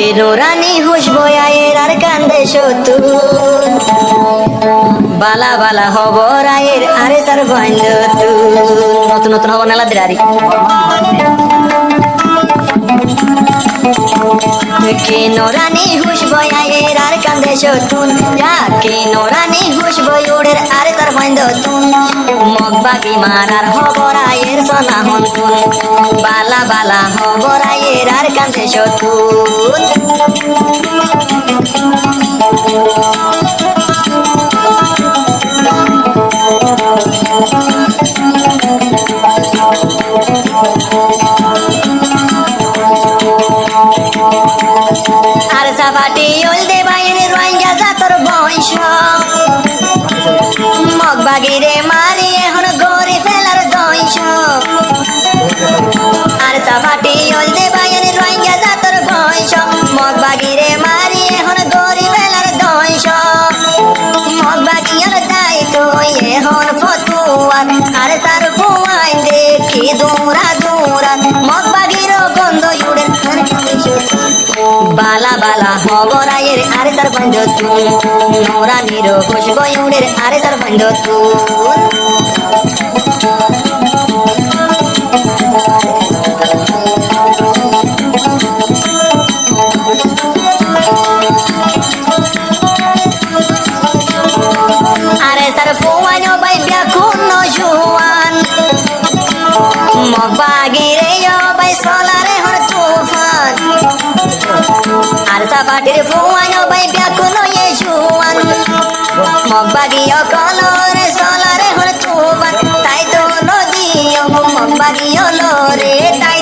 কেন রানী হুশ বয়ায়ের আর কান্দে সতু বালা বালা হবর আয়ের আরে সার ভাইন্দ তু নতুন নতুন হব নালা দিরারি কেন রানী হুশ বয়ায়ের আর কান্দে সতুন যা কেন রানী হুশ বয়ুড়ের আরে সার ভাইন্দ তুন মগ বাগি মারার হবর আয়ের সোনা হন তুন বালা বালা হবর আয়ের আর কান্দে সতুন আর সাবাটি ওল দে বাইরে রোয়াঙ্গা জাতর বংশ মগ বাগিরে মারি এখন গরি ফেলার দংশ আর সাবাটি ওল দে বাইরে রোয়াঙ্গা জাতর বংশ মগ বাগিরে মারি এখন গরি ফেলার দংশ মগ বাগিয়ার দায়িত্ব এখন ফতুয়ার আর তার ফুয়াই দেখি দূরা দূরা মগ বাগির গন্ধ উড়ে বালা বালা হবর আয়ের আরে সার বন্ধ তুন নোরা নিরো খুশ গয়ুড়ের আরে সার বন্ধ তুন আরে সার ফুয়ানো বাই ব্যাকুন জুয়ান মগবাগিরে বাই সলারে হর তুফান আর সাবাটির ফুয়ানো বাই ব্যাকুন জুয়ান মগবাগিও কলরে সলারে হর তুফান তাই তো নদী মগবাগিও লরে তাই